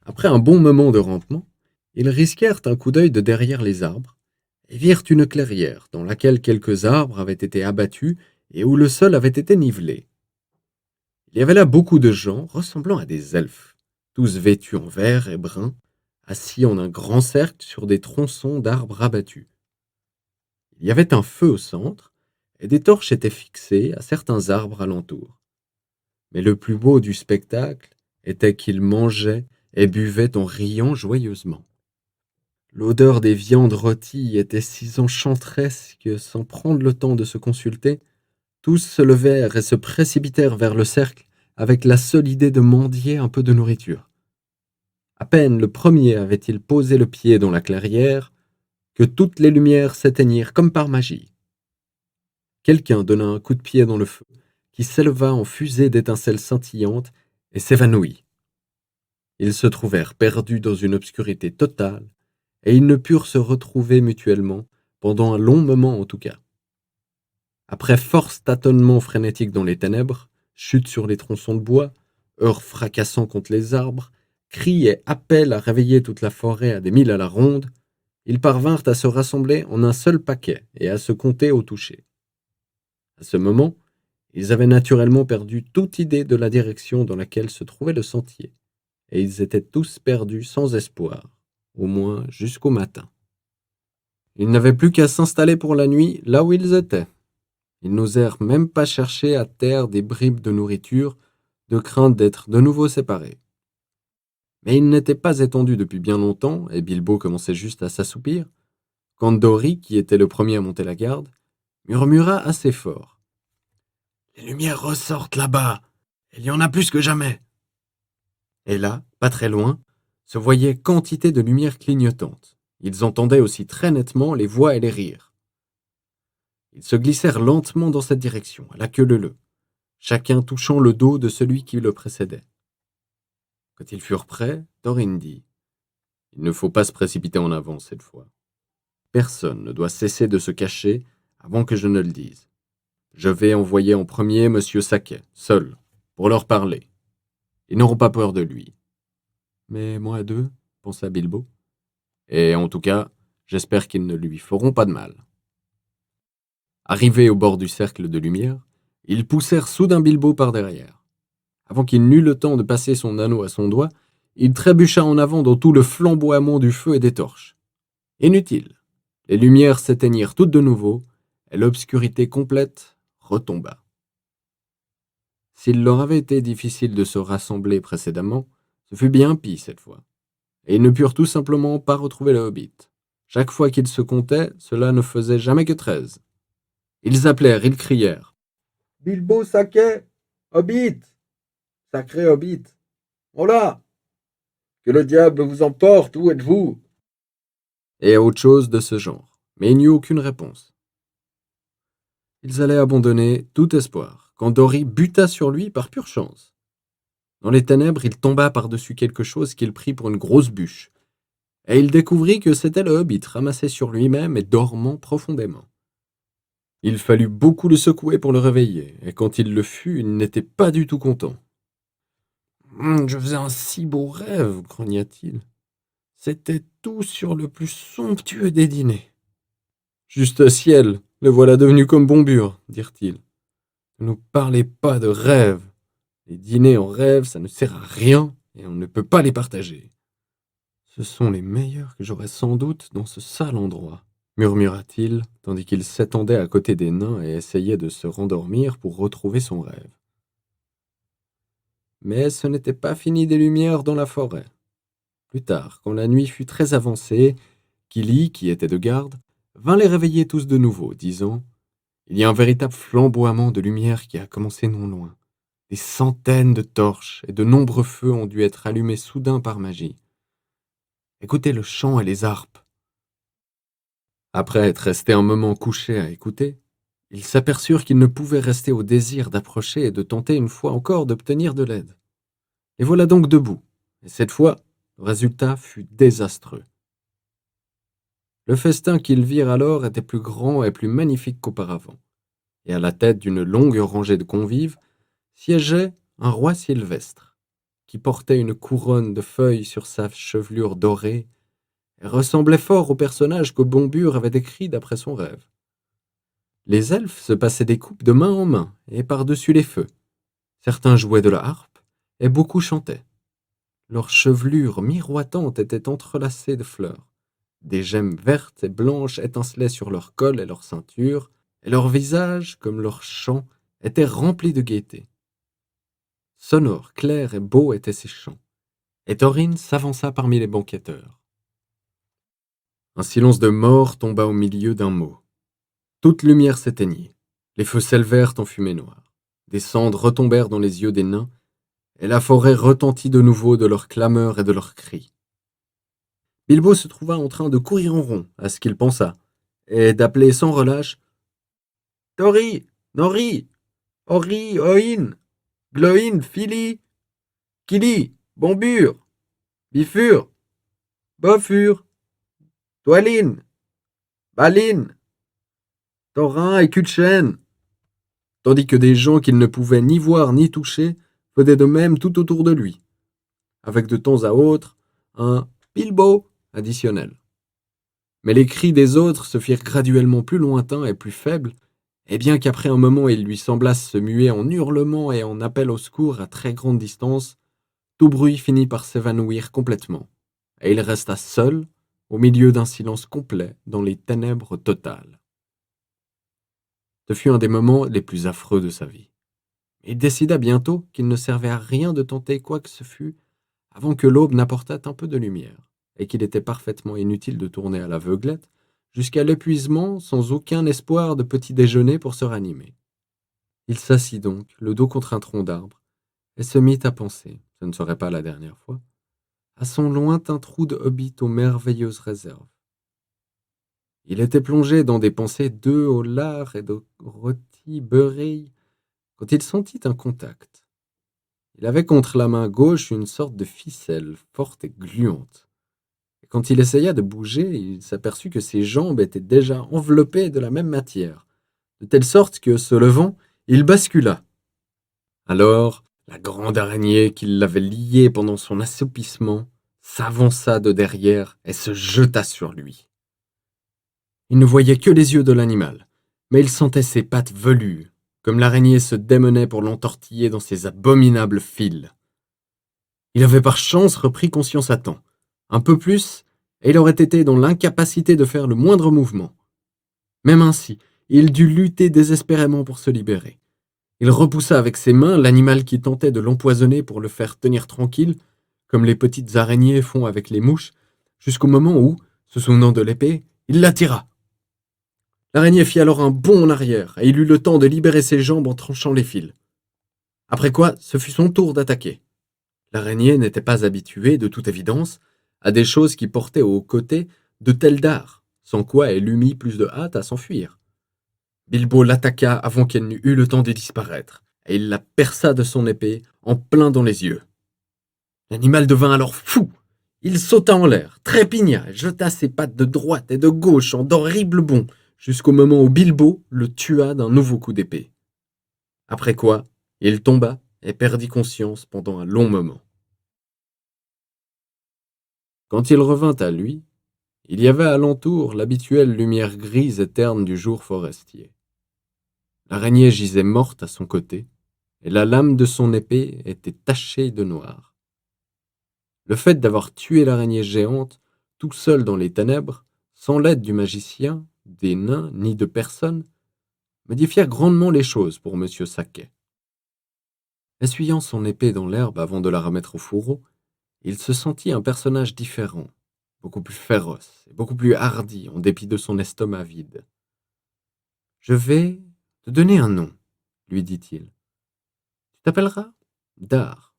Après un bon moment de rampement, ils risquèrent un coup d'œil de derrière les arbres et virent une clairière dans laquelle quelques arbres avaient été abattus et où le sol avait été nivelé. Il y avait là beaucoup de gens ressemblant à des elfes, tous vêtus en vert et brun, assis en un grand cercle sur des tronçons d'arbres abattus. Il y avait un feu au centre, et des torches étaient fixées à certains arbres alentour. Mais le plus beau du spectacle était qu'ils mangeaient et buvaient en riant joyeusement. L'odeur des viandes rôties était si enchanteresse que, sans prendre le temps de se consulter, tous se levèrent et se précipitèrent vers le cercle avec la seule idée de mendier un peu de nourriture. À peine le premier avait-il posé le pied dans la clairière que toutes les lumières s'éteignirent comme par magie. Quelqu'un donna un coup de pied dans le feu, qui s'éleva en fusée d'étincelles scintillantes et s'évanouit. Ils se trouvèrent perdus dans une obscurité totale, et ils ne purent se retrouver mutuellement, pendant un long moment en tout cas. Après force tâtonnements frénétiques dans les ténèbres, chutes sur les tronçons de bois, heurts fracassants contre les arbres, cris et appels à réveiller toute la forêt à des milles à la ronde, ils parvinrent à se rassembler en un seul paquet et à se compter au toucher. À ce moment, ils avaient naturellement perdu toute idée de la direction dans laquelle se trouvait le sentier, et ils étaient tous perdus sans espoir, au moins jusqu'au matin. Ils n'avaient plus qu'à s'installer pour la nuit là où ils étaient. Ils n'osèrent même pas chercher à terre des bribes de nourriture, de crainte d'être de nouveau séparés. Mais ils n'étaient pas étendus depuis bien longtemps, et Bilbo commençait juste à s'assoupir, quand Dori, qui était le premier à monter la garde, murmura assez fort. « Les lumières ressortent là-bas, il y en a plus que jamais !» Et là, pas très loin, se voyait quantité de lumières clignotantes. Ils entendaient aussi très nettement les voix et les rires. Ils se glissèrent lentement dans cette direction, à la queue leu-leu, chacun touchant le dos de celui qui le précédait. Quand ils furent prêts, Thorin dit « Il ne faut pas se précipiter en avant cette fois. Personne ne doit cesser de se cacher avant que je ne le dise. Je vais envoyer en premier Monsieur Saquet, seul, pour leur parler. Ils n'auront pas peur de lui. » « Mais moi à deux, » pensa Bilbo. « Et en tout cas, j'espère qu'ils ne lui feront pas de mal. » Arrivés au bord du cercle de lumière, ils poussèrent soudain Bilbo par derrière. Avant qu'il n'eût le temps de passer son anneau à son doigt, il trébucha en avant dans tout le flamboiement du feu et des torches. Inutile. Les lumières s'éteignirent toutes de nouveau, et l'obscurité complète retomba. S'il leur avait été difficile de se rassembler précédemment, ce fut bien pis cette fois, et ils ne purent tout simplement pas retrouver le hobbit. Chaque fois qu'ils se comptaient, cela ne faisait jamais que 13. Ils appelèrent, ils crièrent. « Bilbo Saquet, Hobbit, sacré Hobbit, voilà, que le diable vous emporte, où êtes-vous » et autre chose de ce genre, mais il n'y eut aucune réponse. Ils allaient abandonner tout espoir, quand Dori buta sur lui par pure chance. Dans les ténèbres, il tomba par-dessus quelque chose qu'il prit pour une grosse bûche, et il découvrit que c'était le hobbit ramassé sur lui-même et dormant profondément. Il fallut beaucoup le secouer pour le réveiller, et quand il le fut, il n'était pas du tout content. Je faisais un si beau rêve, grogna-t-il. C'était tout sur le plus somptueux des dîners. Juste ciel, le voilà devenu comme Bombure, dirent-ils. Ne nous parlez pas de rêve. Les dîners en rêve, ça ne sert à rien, et on ne peut pas les partager. Ce sont les meilleurs que j'aurais sans doute dans ce sale endroit, murmura-t-il, tandis qu'il s'étendait à côté des nains et essayait de se rendormir pour retrouver son rêve. Mais ce n'était pas fini des lumières dans la forêt. Plus tard, quand la nuit fut très avancée, Kili, qui était de garde, vint les réveiller tous de nouveau, disant « Il y a un véritable flamboiement de lumière qui a commencé non loin. Des centaines de torches et de nombreux feux ont dû être allumés soudain par magie. Écoutez le chant et les harpes. » Après être restés un moment couchés à écouter, ils s'aperçurent qu'ils ne pouvaient rester au désir d'approcher et de tenter une fois encore d'obtenir de l'aide. Les voilà donc debout, et cette fois, le résultat fut désastreux. Le festin qu'ils virent alors était plus grand et plus magnifique qu'auparavant, et à la tête d'une longue rangée de convives siégeait un roi sylvestre, qui portait une couronne de feuilles sur sa chevelure dorée et ressemblait fort au personnage que Bombure avait décrit d'après son rêve. Les elfes se passaient des coupes de main en main et par-dessus les feux. Certains jouaient de la harpe et beaucoup chantaient. Leurs chevelures miroitantes étaient entrelacées de fleurs. Des gemmes vertes et blanches étincelaient sur leur col et leur ceinture, et leurs visages, comme leurs chants, étaient remplis de gaieté. Sonores, clairs et beaux étaient ces chants, et Thorin s'avança parmi les banqueteurs. Un silence de mort tomba au milieu d'un mot. Toute lumière s'éteignit, les feux s'élevèrent en fumée noire, des cendres retombèrent dans les yeux des nains, et la forêt retentit de nouveau de leurs clameurs et de leurs cris. Bilbo se trouva en train de courir en rond, à ce qu'il pensa, et d'appeler sans relâche « Tori, Nori, Ori, Oin, Gloin, Fili, Kili, Bombure, Bifur, Bofur, Dwalin, Balin, Thorin et Cutchen », tandis que des gens qu'il ne pouvait ni voir ni toucher faisaient de même tout autour de lui, avec de temps à autre un « Bilbo » additionnel. Mais les cris des autres se firent graduellement plus lointains et plus faibles, et bien qu'après un moment ils lui semblassent se muer en hurlements et en appels au secours à très grande distance, tout bruit finit par s'évanouir complètement, et il resta seul, au milieu d'un silence complet, dans les ténèbres totales. Ce fut un des moments les plus affreux de sa vie. Il décida bientôt qu'il ne servait à rien de tenter quoi que ce fût avant que l'aube n'apportât un peu de lumière, et qu'il était parfaitement inutile de tourner à l'aveuglette jusqu'à l'épuisement sans aucun espoir de petit déjeuner pour se ranimer. Il s'assit donc, le dos contre un tronc d'arbre, et se mit à penser, ce ne serait pas la dernière fois, à son lointain trou de hobbit aux merveilleuses réserves. Il était plongé dans des pensées d'œufs au lard et de rôtis beurrés quand il sentit un contact. Il avait contre la main gauche une sorte de ficelle forte et gluante. Et quand il essaya de bouger, il s'aperçut que ses jambes étaient déjà enveloppées de la même matière, de telle sorte que, se levant, il bascula. Alors, la grande araignée qui l'avait lié pendant son assoupissement s'avança de derrière et se jeta sur lui. Il ne voyait que les yeux de l'animal, mais il sentait ses pattes velues, comme l'araignée se démenait pour l'entortiller dans ses abominables fils. Il avait par chance repris conscience à temps. Un peu plus, et il aurait été dans l'incapacité de faire le moindre mouvement. Même ainsi, il dut lutter désespérément pour se libérer. Il repoussa avec ses mains l'animal qui tentait de l'empoisonner pour le faire tenir tranquille, comme les petites araignées font avec les mouches, jusqu'au moment où, se souvenant de l'épée, il la tira. L'araignée fit alors un bond en arrière, et il eut le temps de libérer ses jambes en tranchant les fils. Après quoi, ce fut son tour d'attaquer. L'araignée n'était pas habituée, de toute évidence, à des choses qui portaient aux côtés de tels dards, sans quoi elle eût mis plus de hâte à s'enfuir. Bilbo l'attaqua avant qu'elle n'eût eu le temps de disparaître, et il la perça de son épée en plein dans les yeux. L'animal devint alors fou. Il sauta en l'air, trépigna, jeta ses pattes de droite et de gauche en d'horribles bonds, jusqu'au moment où Bilbo le tua d'un nouveau coup d'épée. Après quoi, il tomba et perdit conscience pendant un long moment. Quand il revint à lui, il y avait alentour l'habituelle lumière grise et terne du jour forestier. L'araignée gisait morte à son côté, et la lame de son épée était tachée de noir. Le fait d'avoir tué l'araignée géante, tout seul dans les ténèbres, sans l'aide du magicien, des nains ni de personne, modifia grandement les choses pour M. Saquet. Essuyant son épée dans l'herbe avant de la remettre au fourreau, il se sentit un personnage différent, beaucoup plus féroce et beaucoup plus hardi en dépit de son estomac vide. « Je vais te donner un nom, » lui dit-il. « Tu t'appelleras Dar. »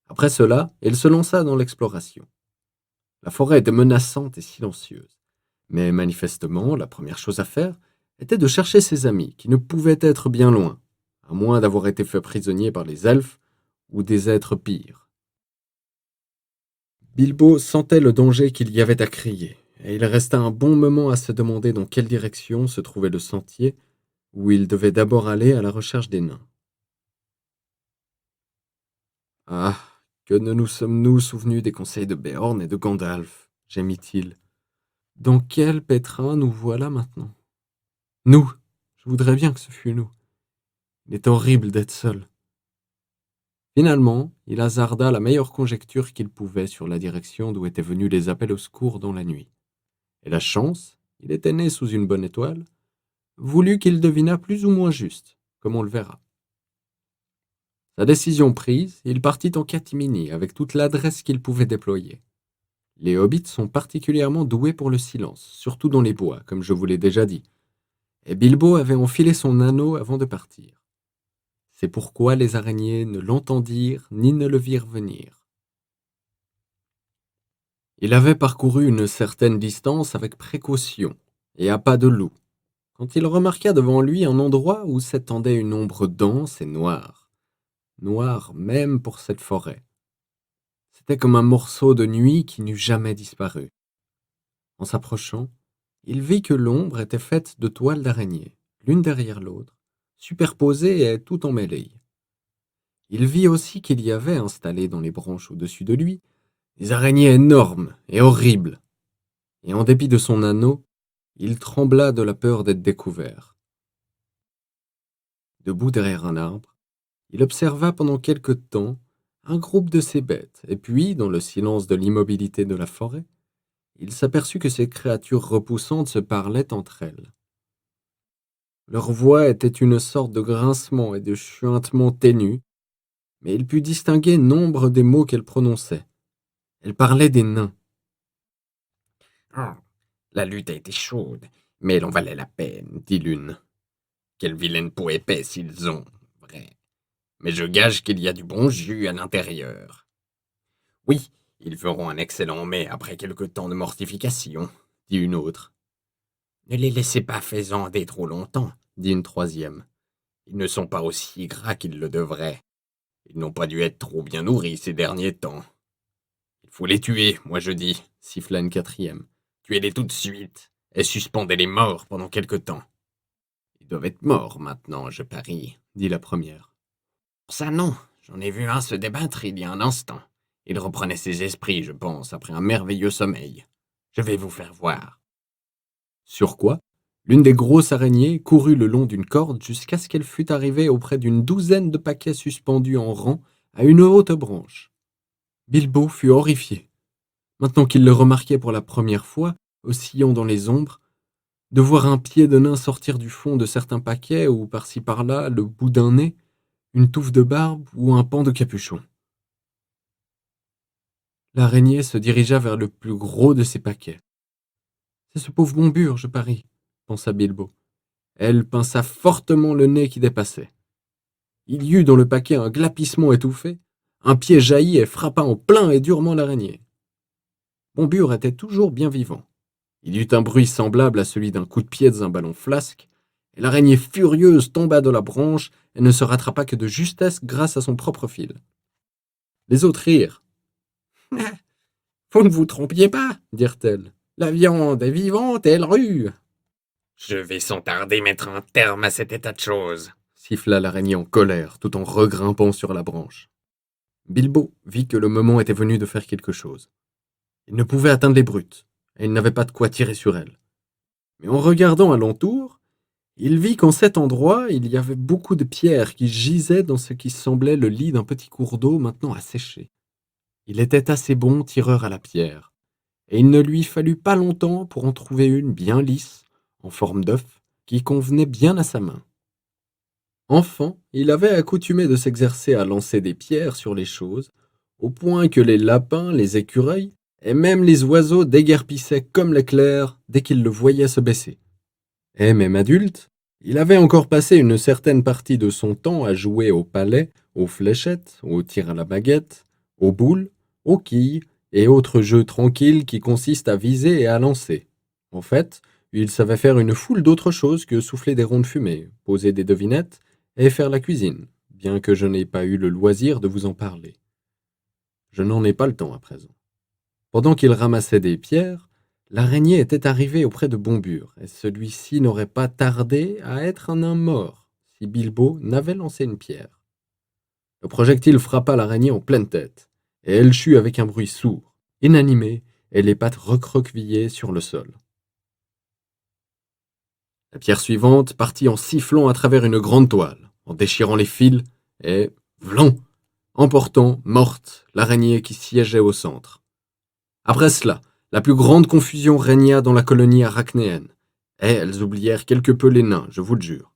Après cela, il se lança dans l'exploration. La forêt était menaçante et silencieuse, mais manifestement, la première chose à faire était de chercher ses amis, qui ne pouvaient être bien loin, à moins d'avoir été faits prisonniers par les elfes ou des êtres pires. Bilbo sentait le danger qu'il y avait à crier, et il resta un bon moment à se demander dans quelle direction se trouvait le sentier où il devait d'abord aller à la recherche des nains. Ah, que ne nous sommes-nous souvenus des conseils de Béorn et de Gandalf, gémit-il. Dans quel pétrin nous voilà maintenant? Nous, je voudrais bien que ce fût nous. Il est horrible d'être seul. Finalement, il hasarda la meilleure conjecture qu'il pouvait sur la direction d'où étaient venus les appels au secours dans la nuit. Et la chance, il était né sous une bonne étoile, voulut qu'il devinât plus ou moins juste, comme on le verra. Sa décision prise, il partit en catimini avec toute l'adresse qu'il pouvait déployer. Les hobbits sont particulièrement doués pour le silence, surtout dans les bois, comme je vous l'ai déjà dit, et Bilbo avait enfilé son anneau avant de partir. C'est pourquoi les araignées ne l'entendirent ni ne le virent venir. Il avait parcouru une certaine distance avec précaution et à pas de loup, quand il remarqua devant lui un endroit où s'étendait une ombre dense et noire, noire même pour cette forêt. C'était comme un morceau de nuit qui n'eût jamais disparu. En s'approchant, il vit que l'ombre était faite de toiles d'araignées, l'une derrière l'autre, superposées et tout emmêlées. Il vit aussi qu'il y avait installées dans les branches au-dessus de lui des araignées énormes et horribles, et en dépit de son anneau, il trembla de la peur d'être découvert. Debout derrière un arbre, il observa pendant quelque temps un groupe de ces bêtes, et puis, dans le silence de l'immobilité de la forêt, il s'aperçut que ces créatures repoussantes se parlaient entre elles. Leur voix était une sorte de grincement et de chuintement ténu, mais il put distinguer nombre des mots qu'elles prononçaient. Elles parlaient des nains. Oh, la lutte a été chaude, mais elle en valait la peine, dit l'une. Quelle vilaine peau épaisse ils ont, vrai. Mais je gage qu'il y a du bon jus à l'intérieur. Oui, ils feront un excellent mets après quelque temps de mortification, dit une autre. Ne les laissez pas faisander trop longtemps, dit une troisième. Ils ne sont pas aussi gras qu'ils le devraient. Ils n'ont pas dû être trop bien nourris ces derniers temps. Il faut les tuer, moi je dis, Siffla une quatrième. Tuez-les tout de suite et suspendez-les morts pendant quelque temps. Ils doivent être morts maintenant, je parie, dit la première. Ça non, j'en ai vu un se débattre il y a un instant. Il reprenait ses esprits, je pense, après un merveilleux sommeil. Je vais vous faire voir. Sur quoi, l'une des grosses araignées courut le long d'une corde jusqu'à ce qu'elle fût arrivée auprès d'une douzaine de paquets suspendus en rang à une haute branche. Bilbo fut horrifié, maintenant qu'il le remarquait pour la première fois, oscillant dans les ombres, de voir un pied de nain sortir du fond de certains paquets ou par-ci par-là le bout d'un nez, une touffe de barbe ou un pan de capuchon. L'araignée se dirigea vers le plus gros de ces paquets. « C'est ce pauvre Bombure, je parie, » pensa Bilbo. Elle pinça fortement le nez qui dépassait. Il y eut dans le paquet un glapissement étouffé, un pied jaillit et frappa en plein et durement l'araignée. Bombure était toujours bien vivant. Il y eut un bruit semblable à celui d'un coup de pied dans un ballon flasque, et l'araignée furieuse tomba de la branche et ne se rattrapa que de justesse grâce à son propre fil. Les autres rirent. Vous ne vous trompiez pas, dirent-elles. La viande est vivante et elle rue. Je vais sans tarder mettre un terme à cet état de choses, Siffla l'araignée en colère, tout en regrimpant sur la branche. Bilbo vit que le moment était venu de faire quelque chose. Il ne pouvait atteindre les brutes, et il n'avait pas de quoi tirer sur elles. Mais en regardant alentour, il vit qu'en cet endroit, il y avait beaucoup de pierres qui gisaient dans ce qui semblait le lit d'un petit cours d'eau maintenant asséché. Il était assez bon tireur à la pierre, et il ne lui fallut pas longtemps pour en trouver une bien lisse, en forme d'œuf, qui convenait bien à sa main. Enfant, il avait accoutumé de s'exercer à lancer des pierres sur les choses, au point que les lapins, les écureuils, et même les oiseaux déguerpissaient comme l'éclair dès qu'ils le voyaient se baisser. Et même adulte, il avait encore passé une certaine partie de son temps à jouer au palais, aux fléchettes, au tir à la baguette, aux boules, aux quilles et autres jeux tranquilles qui consistent à viser et à lancer. En fait, il savait faire une foule d'autres choses que souffler des ronds de fumée, poser des devinettes et faire la cuisine, bien que je n'ai pas eu le loisir de vous en parler. Je n'en ai pas le temps à présent. Pendant qu'il ramassait des pierres, l'araignée était arrivée auprès de Bombure, et celui-ci n'aurait pas tardé à être un nain mort si Bilbo n'avait lancé une pierre. Le projectile frappa l'araignée en pleine tête, et elle chut avec un bruit sourd, inanimée, et les pattes recroquevillées sur le sol. La pierre suivante partit en sifflant à travers une grande toile, en déchirant les fils, et, vlan, emportant, morte, l'araignée qui siégeait au centre. Après cela, la plus grande confusion régna dans la colonie arachnéenne, et elles oublièrent quelque peu les nains, je vous le jure.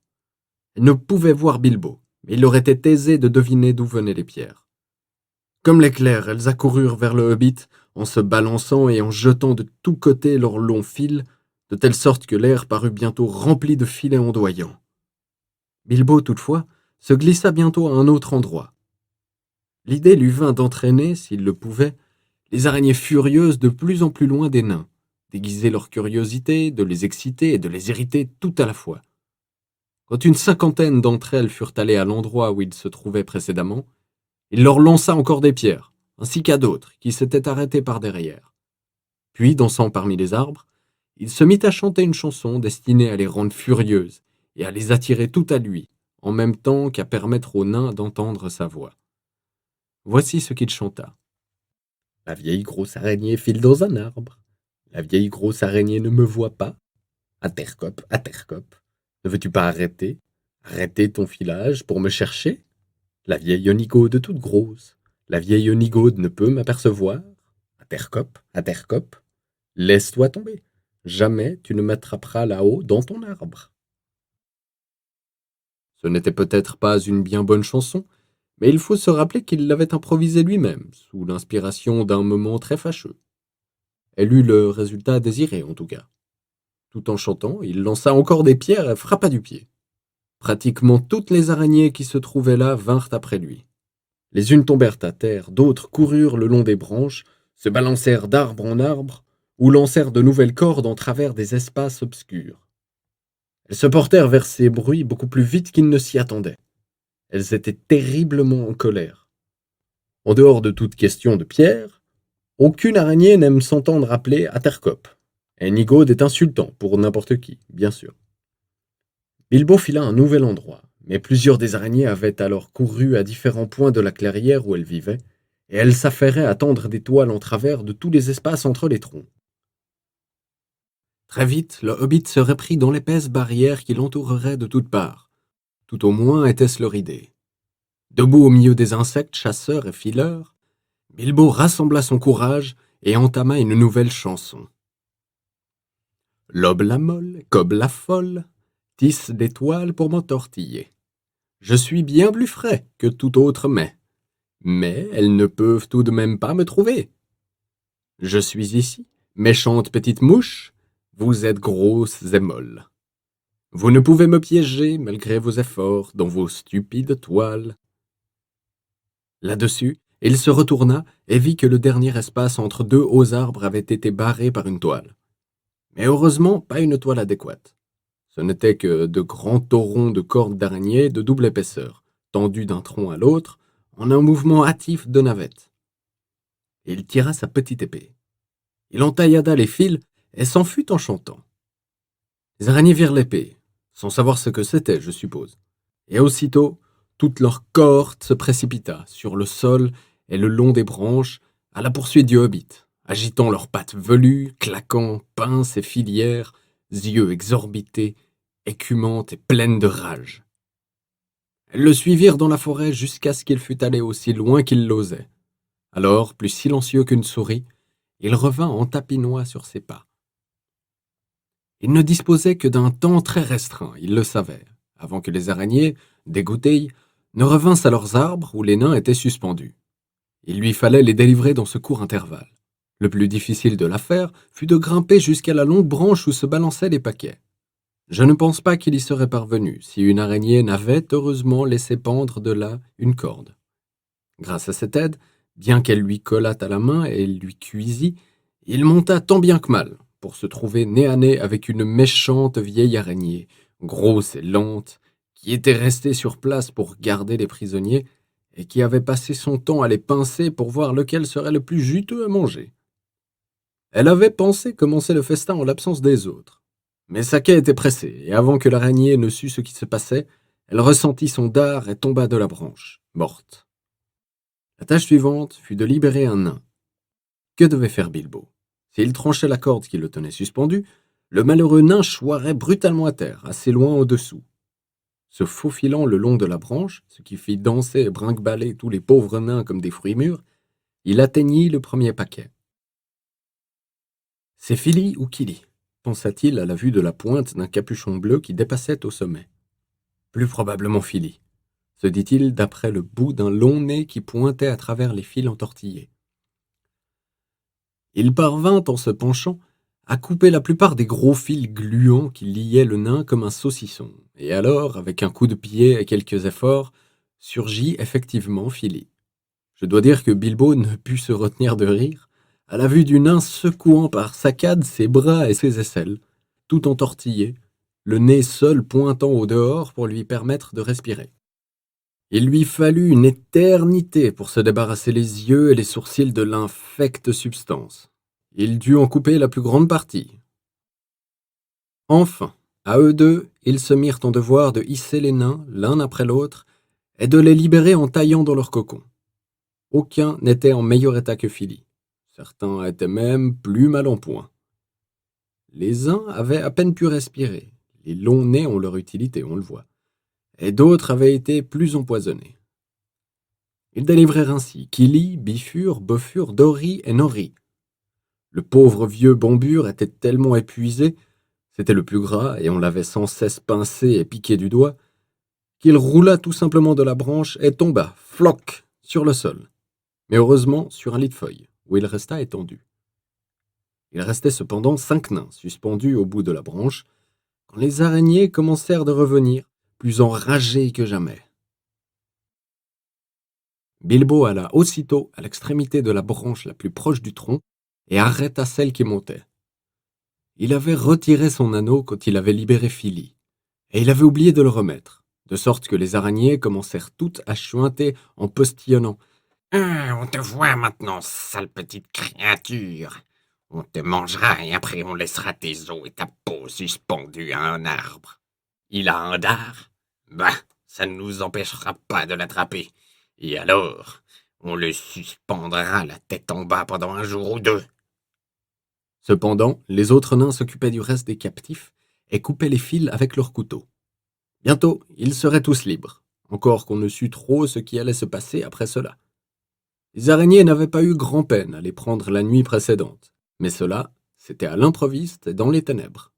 Elles ne pouvaient voir Bilbo, mais il leur était aisé de deviner d'où venaient les pierres. Comme l'éclair, elles accoururent vers le hobbit, en se balançant et en jetant de tous côtés leurs longs fils, de telle sorte que l'air parut bientôt rempli de filets ondoyants. Bilbo, toutefois, se glissa bientôt à un autre endroit. L'idée lui vint d'entraîner, s'il le pouvait, les araignées furieuses de plus en plus loin des nains, d'aiguiser leur curiosité, de les exciter et de les irriter tout à la fois. Quand une cinquantaine d'entre elles furent allées à l'endroit où ils se trouvaient précédemment, il leur lança encore des pierres, ainsi qu'à d'autres qui s'étaient arrêtés par derrière. Puis, dansant parmi les arbres, il se mit à chanter une chanson destinée à les rendre furieuses et à les attirer tout à lui, en même temps qu'à permettre aux nains d'entendre sa voix. Voici ce qu'il chanta. La vieille grosse araignée file dans un arbre. La vieille grosse araignée ne me voit pas. À Tercop, ne veux-tu pas arrêter ton filage pour me chercher? La vieille onigaude toute grosse, la vieille onigaude ne peut m'apercevoir. À Tercop, laisse-toi tomber. Jamais tu ne m'attraperas là-haut dans ton arbre. Ce n'était peut-être pas une bien bonne chanson, mais il faut se rappeler qu'il l'avait improvisée lui-même, sous l'inspiration d'un moment très fâcheux. Elle eut le résultat désiré, en tout cas. Tout en chantant, il lança encore des pierres et frappa du pied. Pratiquement toutes les araignées qui se trouvaient là vinrent après lui. Les unes tombèrent à terre, d'autres coururent le long des branches, se balancèrent d'arbre en arbre, ou lancèrent de nouvelles cordes en travers des espaces obscurs. Elles se portèrent vers ces bruits beaucoup plus vite qu'ils ne s'y attendaient. Elles étaient terriblement en colère. En dehors de toute question de pierre, aucune araignée n'aime s'entendre appeler à Tercop. Et Nigaude est insultant pour n'importe qui, bien sûr. Bilbo fila un nouvel endroit, mais plusieurs des araignées avaient alors couru à différents points de la clairière où elles vivaient, et elles s'affairaient à tendre des toiles en travers de tous les espaces entre les troncs. Très vite, le hobbit se reprit dans l'épaisse barrière qui l'entourerait de toutes parts. Tout au moins était-ce leur idée. Debout au milieu des insectes chasseurs et fileurs, Bilbo rassembla son courage et entama une nouvelle chanson. Lobe la molle, Cob la folle, tisse des toiles pour m'entortiller. Je suis bien plus frais que tout autre mais elles ne peuvent tout de même pas me trouver. Je suis ici, méchante petite mouche, vous êtes grosses et molles. Vous ne pouvez me piéger malgré vos efforts dans vos stupides toiles. Là-dessus, il se retourna et vit que le dernier espace entre deux hauts arbres avait été barré par une toile. Mais heureusement, pas une toile adéquate. Ce n'étaient que de grands taurons de cordes d'araignée de double épaisseur, tendus d'un tronc à l'autre, en un mouvement hâtif de navette. Il tira sa petite épée. Il entaillada les fils et s'en fut en chantant. Les araignées virent l'épée, sans savoir ce que c'était, je suppose. Et aussitôt, toute leur cohorte se précipita sur le sol et le long des branches à la poursuite du hobbit, agitant leurs pattes velues, claquant pinces et filières, yeux exorbités, écumantes et pleines de rage. Elles le suivirent dans la forêt jusqu'à ce qu'il fût allé aussi loin qu'il l'osait. Alors, plus silencieux qu'une souris, il revint en tapinois sur ses pas. Il ne disposait que d'un temps très restreint, il le savait, avant que les araignées, dégoûtées, ne revinssent à leurs arbres où les nains étaient suspendus. Il lui fallait les délivrer dans ce court intervalle. Le plus difficile de l'affaire fut de grimper jusqu'à la longue branche où se balançaient les paquets. Je ne pense pas qu'il y serait parvenu si une araignée n'avait heureusement laissé pendre de là une corde. Grâce à cette aide, bien qu'elle lui collât à la main et lui cuisît, il monta tant bien que mal, pour se trouver nez à nez avec une méchante vieille araignée, grosse et lente, qui était restée sur place pour garder les prisonniers et qui avait passé son temps à les pincer pour voir lequel serait le plus juteux à manger. Elle avait pensé commencer le festin en l'absence des autres. Mais sa quai était pressée, et avant que l'araignée ne sût ce qui se passait, elle ressentit son dard et tomba de la branche, morte. La tâche suivante fut de libérer un nain. Que devait faire Bilbo? S'il tranchait la corde qui le tenait suspendu, le malheureux nain choirait brutalement à terre, assez loin au-dessous. Se faufilant le long de la branche, ce qui fit danser et brinque-baller tous les pauvres nains comme des fruits mûrs, il atteignit le premier paquet. « C'est Fili ou Kili ?» pensa-t-il à la vue de la pointe d'un capuchon bleu qui dépassait au sommet. « Plus probablement Fili », se dit-il d'après le bout d'un long nez qui pointait à travers les fils entortillés. Il parvint, en se penchant, à couper la plupart des gros fils gluants qui liaient le nain comme un saucisson, et alors, avec un coup de pied et quelques efforts, surgit effectivement Fili. Je dois dire que Bilbo ne put se retenir de rire à la vue du nain secouant par saccades ses bras et ses aisselles, tout entortillé, le nez seul pointant au dehors pour lui permettre de respirer. Il lui fallut une éternité pour se débarrasser les yeux et les sourcils de l'infecte substance. Il dut en couper la plus grande partie. Enfin, à eux deux, ils se mirent en devoir de hisser les nains l'un après l'autre et de les libérer en taillant dans leur cocon. Aucun n'était en meilleur état que Fili. Certains étaient même plus mal en point. Les uns avaient à peine pu respirer. Les longs nez ont leur utilité, on le voit. Et d'autres avaient été plus empoisonnés. Ils délivrèrent ainsi Kili, Bifur, Bofur, Dori et Nori. Le pauvre vieux Bombur était tellement épuisé, c'était le plus gras et on l'avait sans cesse pincé et piqué du doigt, qu'il roula tout simplement de la branche et tomba, floc, sur le sol. Mais heureusement sur un lit de feuilles, où il resta étendu. Il restait cependant 5 nains suspendus au bout de la branche, quand les araignées commencèrent de revenir, plus enragées que jamais. Bilbo alla aussitôt à l'extrémité de la branche la plus proche du tronc et arrêta celle qui montait. Il avait retiré son anneau quand il avait libéré Fili, et il avait oublié de le remettre, de sorte que les araignées commencèrent toutes à chuinter en postillonnant. « On te voit maintenant, sale petite créature. On te mangera et après on laissera tes os et ta peau suspendus à un arbre. Il a un dard? Bah, ça ne nous empêchera pas de l'attraper. Et alors, on le suspendra la tête en bas pendant un jour ou deux. » Cependant, les autres nains s'occupaient du reste des captifs et coupaient les fils avec leurs couteaux. Bientôt, ils seraient tous libres, encore qu'on ne sût trop ce qui allait se passer après cela. Les araignées n'avaient pas eu grand-peine à les prendre la nuit précédente, mais cela, c'était à l'improviste et dans les ténèbres.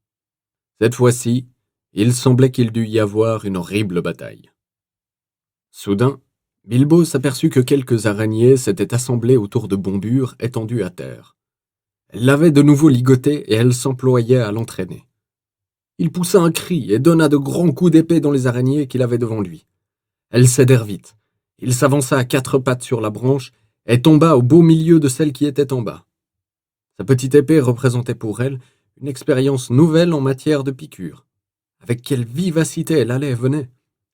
Cette fois-ci, il semblait qu'il dût y avoir une horrible bataille. Soudain, Bilbo s'aperçut que quelques araignées s'étaient assemblées autour de Bombur étendu à terre. Elle l'avait de nouveau ligoté et elle s'employait à l'entraîner. Il poussa un cri et donna de grands coups d'épée dans les araignées qu'il avait devant lui. Elles cédèrent vite. Il s'avança à 4 pattes sur la branche et tomba au beau milieu de celle qui était en bas. Sa petite épée représentait pour elle une expérience nouvelle en matière de piqûres. Avec quelle vivacité elle allait et venait.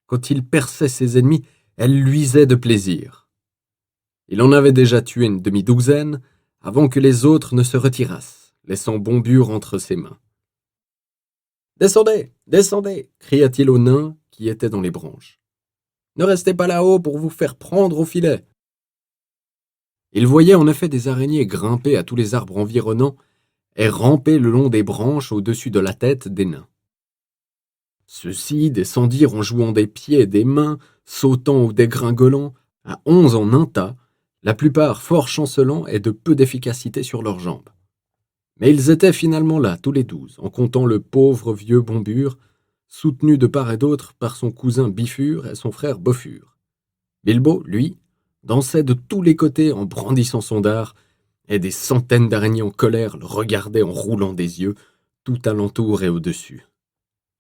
Quand il perçait ses ennemis, elle luisait de plaisir. Il en avait déjà tué une demi-douzaine avant que les autres ne se retirassent, laissant Bombure entre ses mains. « Descendez, descendez !» cria-t-il aux nains qui étaient dans les branches. « Ne restez pas là-haut pour vous faire prendre au filet !» Il voyait en effet des araignées grimper à tous les arbres environnants et ramper le long des branches au-dessus de la tête des nains. Ceux-ci descendirent en jouant des pieds et des mains, sautant ou dégringolant, à 11 en un tas, la plupart fort chancelants et de peu d'efficacité sur leurs jambes. Mais ils étaient finalement là, tous les 12, en comptant le pauvre vieux Bombure, soutenu de part et d'autre par son cousin Bifur et son frère Bofur. Bilbo, lui, dansait de tous les côtés en brandissant son dard, et des centaines d'araignées en colère le regardaient en roulant des yeux, tout alentour et au-dessus.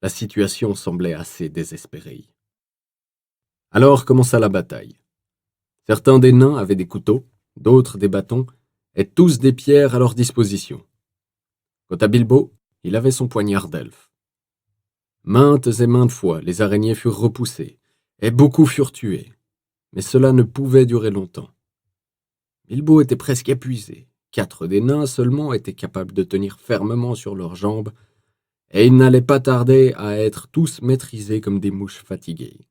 La situation semblait assez désespérée. Alors commença la bataille. Certains des nains avaient des couteaux, d'autres des bâtons, et tous des pierres à leur disposition. Quant à Bilbo, il avait son poignard d'elfe. Maintes et maintes fois, les araignées furent repoussées, et beaucoup furent tués, mais cela ne pouvait durer longtemps. Bilbo était presque épuisé. 4 des nains seulement étaient capables de tenir fermement sur leurs jambes, et ils n'allaient pas tarder à être tous maîtrisés comme des mouches fatiguées.